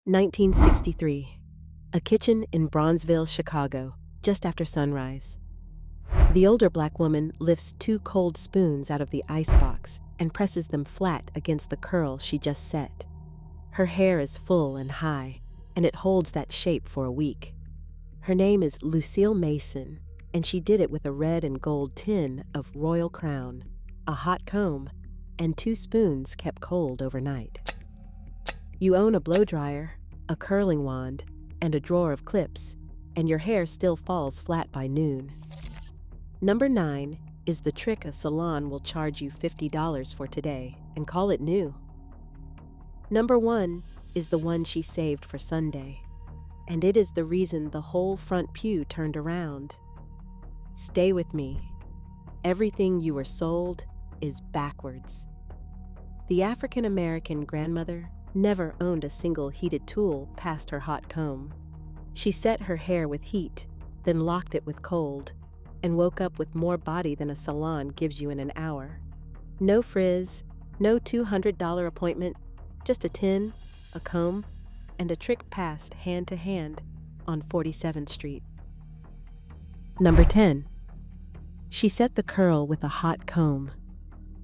1963. A kitchen in Bronzeville, Chicago, just after sunrise. The older black woman lifts 2 cold spoons out of the icebox and presses them flat against the curl she just set. Her hair is full and high, and it holds that shape for a week. Her name is Lucille Mason, and she did it with a red and gold tin of Royal Crown, a hot comb, and 2 spoons kept cold overnight. You own a blow dryer, a curling wand, and a drawer of clips, and your hair still falls flat by noon. Number 9 is the trick a salon will charge you $50 for today and call it new. Number 1 is the one she saved for Sunday, and it is the reason the whole front pew turned around. Stay with me. Everything you were sold is backwards. The African-American grandmother never owned a single heated tool past her hot comb. She set her hair with heat, then locked it with cold, and woke up with more body than a salon gives you in an hour. No frizz, no $200 appointment, just a tin, a comb, and a trick passed hand to hand on 47th Street. Number 10. She set the curl with a hot comb,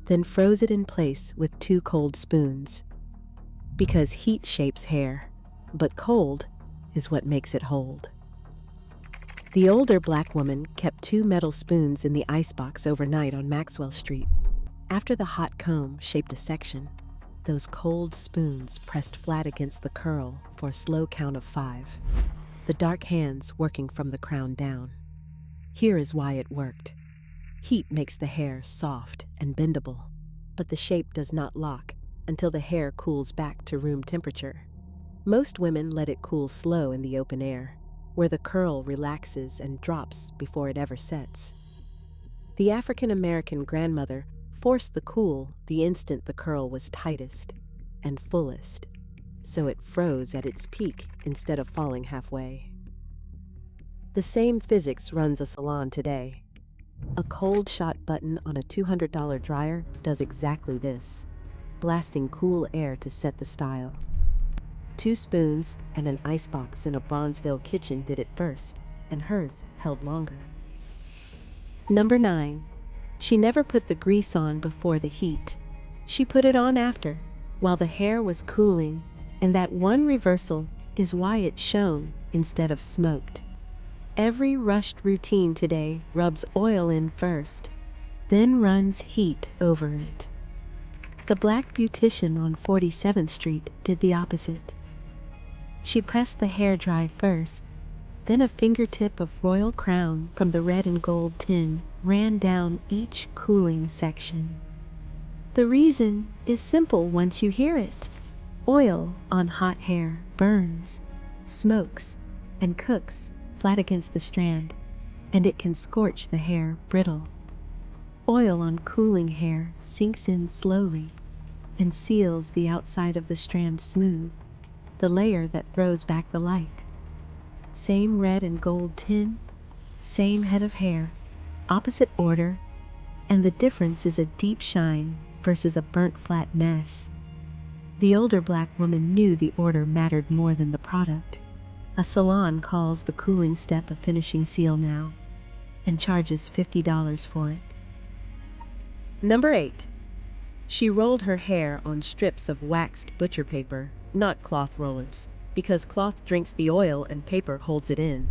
then froze it in place with 2 cold spoons. Because heat shapes hair, but cold is what makes it hold. The older black woman kept 2 metal spoons in the icebox overnight on Maxwell Street. After the hot comb shaped a section, those cold spoons pressed flat against the curl for a slow count of 5, the dark hands working from the crown down. Here is why it worked. Heat makes the hair soft and bendable, but the shape does not lock until the hair cools back to room temperature. Most women let it cool slow in the open air, where the curl relaxes and drops before it ever sets. The African-American grandmother forced the cool the instant the curl was tightest and fullest, so it froze at its peak instead of falling halfway. The same physics runs a salon today. A cold shot button on a $200 dryer does exactly this, blasting cool air to set the style. 2 spoons and an icebox in a Bronzeville kitchen did it first, and hers held longer. Number 9. She never put the grease on before the heat. She put it on after, while the hair was cooling, and that one reversal is why it shone instead of smoked. Every rushed routine today rubs oil in first, then runs heat over it. The black beautician on 47th Street did the opposite. She pressed the hair dry first, then a fingertip of Royal Crown from the red and gold tin ran down each cooling section. The reason is simple once you hear it. Oil on hot hair burns, smokes, and cooks flat against the strand, and it can scorch the hair brittle. Oil on cooling hair sinks in slowly and seals the outside of the strand smooth, the layer that throws back the light. Same red and gold tin, same head of hair, opposite order, and the difference is a deep shine versus a burnt flat mess. The older black woman knew the order mattered more than the product. A salon calls the cooling step a finishing seal now, and charges $50 for it. Number 8. She rolled her hair on strips of waxed butcher paper, not cloth rollers, because cloth drinks the oil and paper holds it in.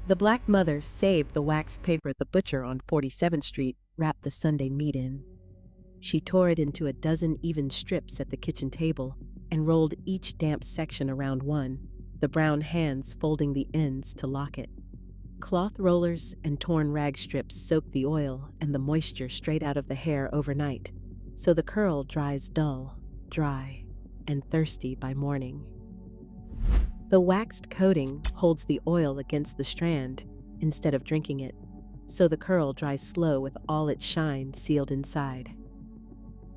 The black mother saved the waxed paper the butcher on 47th Street wrapped the Sunday meat in. She tore it into a dozen even strips at the kitchen table and rolled each damp section around one, the brown hands folding the ends to lock it. Cloth rollers and torn rag strips soak the oil and the moisture straight out of the hair overnight, so the curl dries dull, dry, and thirsty by morning. The waxed coating holds the oil against the strand instead of drinking it, so the curl dries slow with all its shine sealed inside.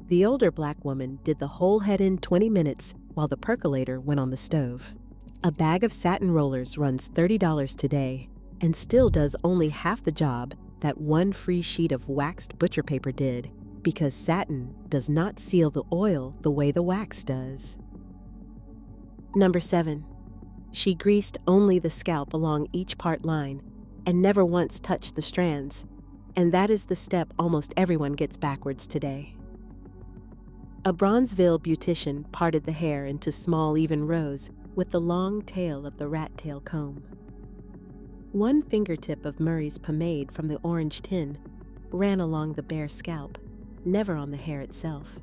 The older black woman did the whole head in 20 minutes while the percolator went on the stove. A bag of satin rollers runs $30 today and still does only half the job that one free sheet of waxed butcher paper did, because satin does not seal the oil the way the wax does. Number 7. She greased only the scalp along each part line and never once touched the strands, and that is the step almost everyone gets backwards today. A Bronzeville beautician parted the hair into small even rows with the long tail of the rat tail comb. One fingertip of Murray's pomade from the orange tin ran along the bare scalp, never on the hair itself.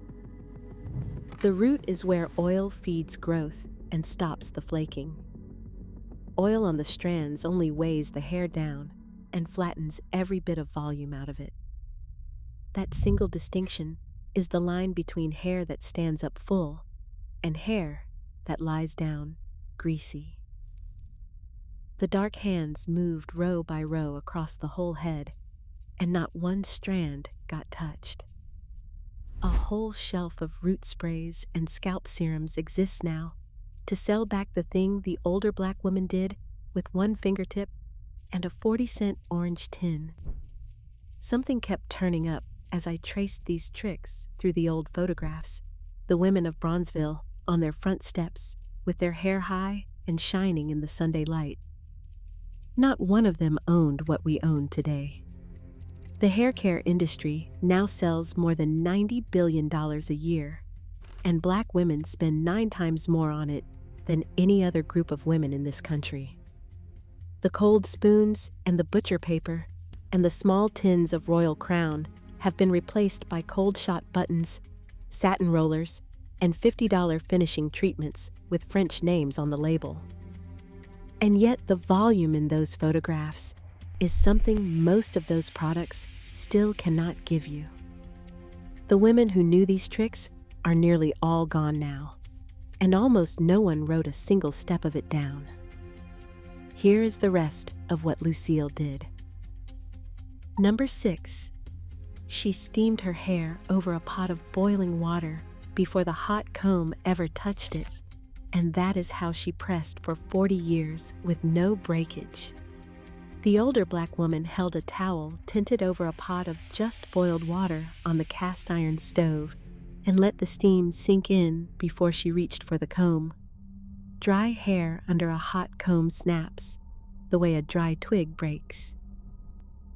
The root is where oil feeds growth and stops the flaking. Oil on the strands only weighs the hair down and flattens every bit of volume out of it. That single distinction is the line between hair that stands up full and hair that lies down greasy. The dark hands moved row by row across the whole head, and not one strand got touched. A whole shelf of root sprays and scalp serums exists now to sell back the thing the older black woman did with one fingertip and a 40-cent orange tin. Something kept turning up as I traced these tricks through the old photographs, the women of Bronzeville on their front steps with their hair high and shining in the Sunday light. Not one of them owned what we own today. The hair care industry now sells more than $90 billion a year, and black women spend 9 times more on it than any other group of women in this country. The cold spoons and the butcher paper and the small tins of Royal Crown have been replaced by cold shot buttons, satin rollers, and $50 finishing treatments with French names on the label. And yet the volume in those photographs is something most of those products still cannot give you. The women who knew these tricks are nearly all gone now, and almost no one wrote a single step of it down. Here is the rest of what Lucille did. Number 6. She steamed her hair over a pot of boiling water before the hot comb ever touched it, and that is how she pressed for 40 years with no breakage. The older black woman held a towel tinted over a pot of just boiled water on the cast iron stove and let the steam sink in before she reached for the comb. Dry hair under a hot comb snaps, the way a dry twig breaks.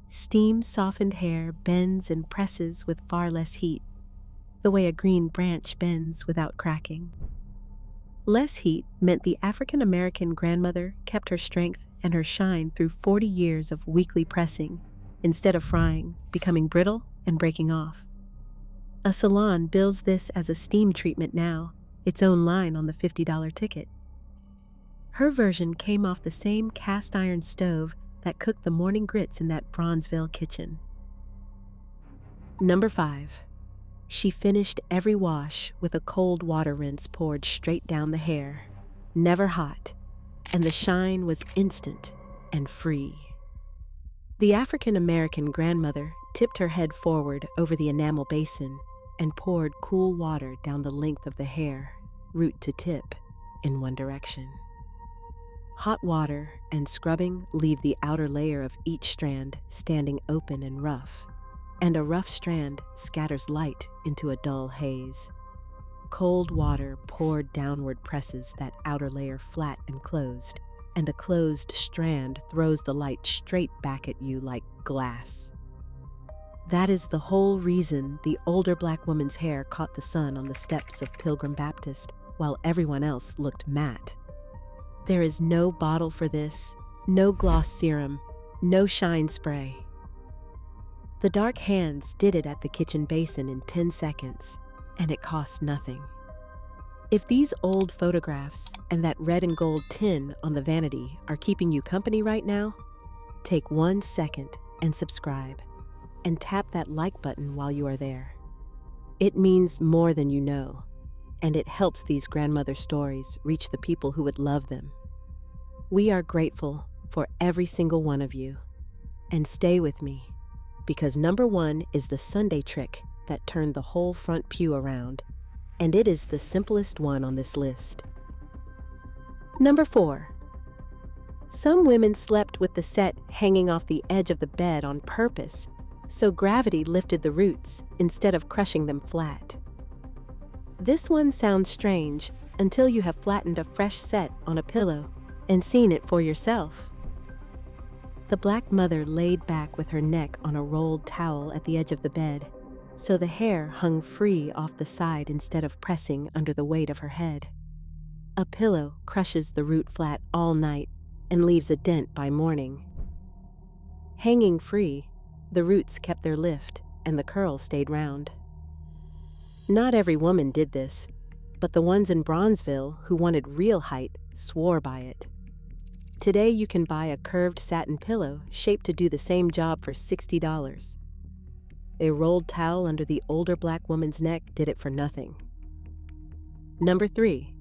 Steam-softened hair bends and presses with far less heat, the way a green branch bends without cracking. Less heat meant the African-American grandmother kept her strength and her shine through 40 years of weekly pressing, instead of frying, becoming brittle and breaking off. A salon bills this as a steam treatment now, its own line on the $50 ticket. Her version came off the same cast iron stove that cooked the morning grits in that Bronzeville kitchen. Number 5. She finished every wash with a cold water rinse poured straight down the hair, never hot, and the shine was instant and free. The African-American grandmother tipped her head forward over the enamel basin and poured cool water down the length of the hair, root to tip, in one direction. Hot water and scrubbing leave the outer layer of each strand standing open and rough, and a rough strand scatters light into a dull haze. Cold water poured downward presses that outer layer flat and closed, and a closed strand throws the light straight back at you like glass. That is the whole reason the older black woman's hair caught the sun on the steps of Pilgrim Baptist while everyone else looked matte. There is no bottle for this, no gloss serum, no shine spray. The dark hands did it at the kitchen basin in 10 seconds, and it cost nothing. If these old photographs and that red and gold tin on the vanity are keeping you company right now, take 1 second and subscribe, and tap that like button while you are there. It means more than you know, and it helps these grandmother stories reach the people who would love them. We are grateful for every single one of you. And stay with me, because number 1 is the Sunday trick that turned the whole front pew around, and it is the simplest one on this list. Number 4. Some women slept with the set hanging off the edge of the bed on purpose, so gravity lifted the roots instead of crushing them flat. This one sounds strange, until you have flattened a fresh set on a pillow and seen it for yourself. The black mother laid back with her neck on a rolled towel at the edge of the bed, so the hair hung free off the side instead of pressing under the weight of her head. A pillow crushes the root flat all night and leaves a dent by morning. Hanging free, the roots kept their lift and the curl stayed round. Not every woman did this, but the ones in Bronzeville who wanted real height swore by it. Today you can buy a curved satin pillow shaped to do the same job for $60. A rolled towel under the older black woman's neck did it for nothing. Number 3.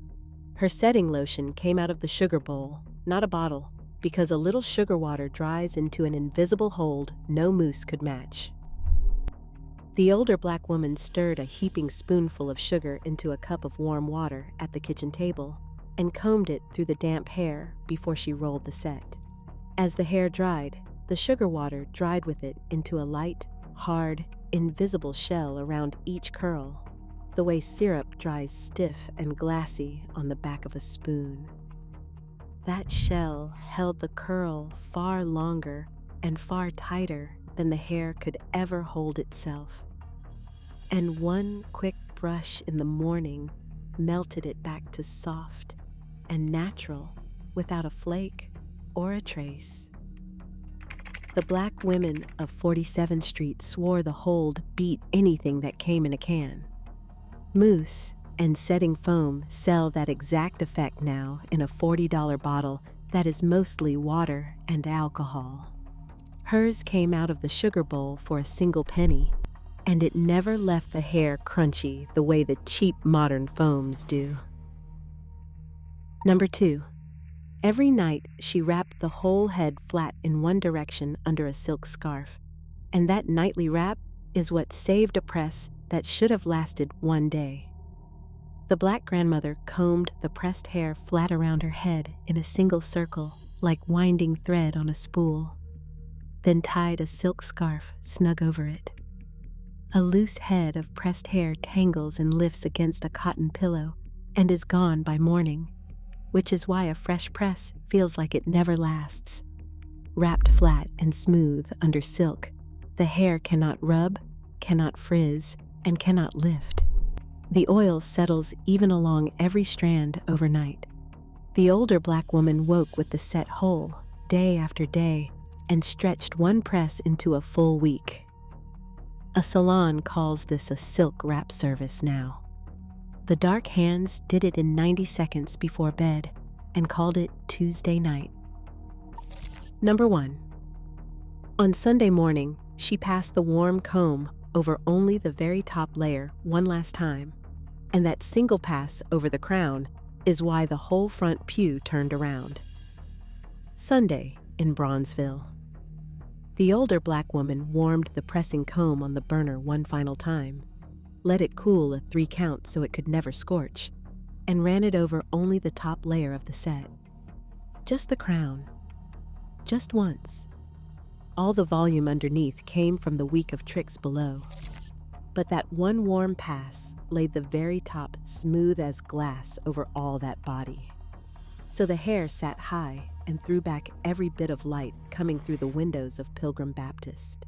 Her setting lotion came out of the sugar bowl, not a bottle, because a little sugar water dries into an invisible hold no mousse could match. The older black woman stirred a heaping spoonful of sugar into a cup of warm water at the kitchen table and combed it through the damp hair before she rolled the set. As the hair dried, the sugar water dried with it into a light, hard, invisible shell around each curl, the way syrup dries stiff and glassy on the back of a spoon. That shell held the curl far longer and far tighter than the hair could ever hold itself. And one quick brush in the morning melted it back to soft and natural without a flake or a trace. The black women of 47th Street swore the hold beat anything that came in a can. Mousse and setting foam sell that exact effect now in a $40 bottle that is mostly water and alcohol. Hers came out of the sugar bowl for a single penny, and it never left the hair crunchy the way the cheap modern foams do. Number 2. Every night she wrapped the whole head flat in one direction under a silk scarf, and that nightly wrap is what saved a press that should have lasted one day. The black grandmother combed the pressed hair flat around her head in a single circle like winding thread on a spool, then tied a silk scarf snug over it. A loose head of pressed hair tangles and lifts against a cotton pillow and is gone by morning, which is why a fresh press feels like it never lasts. Wrapped flat and smooth under silk, the hair cannot rub, cannot frizz, and cannot lift. The oil settles even along every strand overnight. The older black woman woke with the set whole, day after day, and stretched one press into a full week. A salon calls this a silk wrap service now. The dark hands did it in 90 seconds before bed and called it Tuesday night. Number 1. On Sunday morning, she passed the warm comb over only the very top layer one last time, and that single pass over the crown is why the whole front pew turned around. Sunday in Bronzeville. The older black woman warmed the pressing comb on the burner one final time, let it cool a 3 count so it could never scorch, and ran it over only the top layer of the set. Just the crown. Just once. All the volume underneath came from the week of tricks below. But that one warm pass laid the very top smooth as glass over all that body. So the hair sat high and threw back every bit of light coming through the windows of Pilgrim Baptist.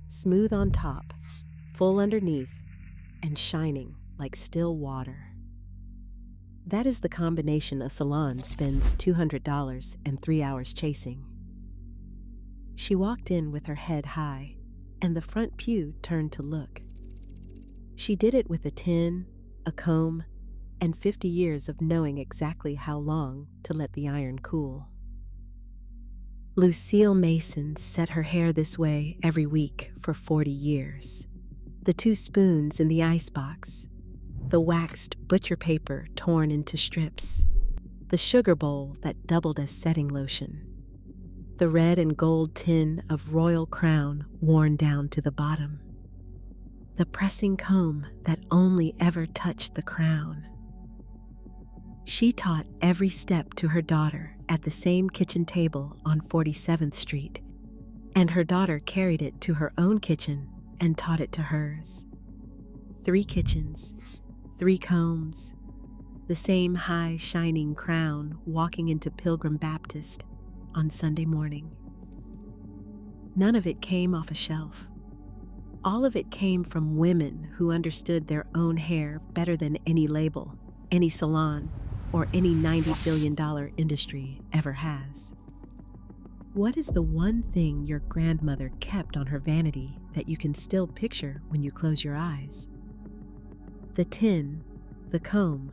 Smooth on top, full underneath, and shining like still water. That is the combination a salon spends $200 and 3 hours chasing. She walked in with her head high, and the front pew turned to look. She did it with a tin, a comb, and 50 years of knowing exactly how long to let the iron cool. Lucille Mason set her hair this way every week for 40 years. The 2 spoons in the icebox, the waxed butcher paper torn into strips, the sugar bowl that doubled as setting lotion, the red and gold tin of royal crown worn down to the bottom, the pressing comb that only ever touched the crown. She taught every step to her daughter at the same kitchen table on 47th Street, and her daughter carried it to her own kitchen and taught it to hers. 3 kitchens, 3 combs, The same high, shining crown walking into Pilgrim Baptist on Sunday morning. None of it came off a shelf. All of it came from women who understood their own hair better than any label, any salon, or any $90 billion industry ever has. What is the one thing your grandmother kept on her vanity that you can still picture when you close your eyes? The tin, the comb,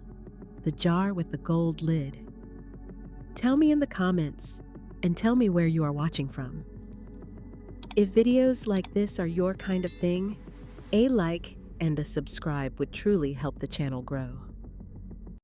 the jar with the gold lid. Tell me in the comments, and tell me where you are watching from. If videos like this are your kind of thing, a like and a subscribe would truly help the channel grow.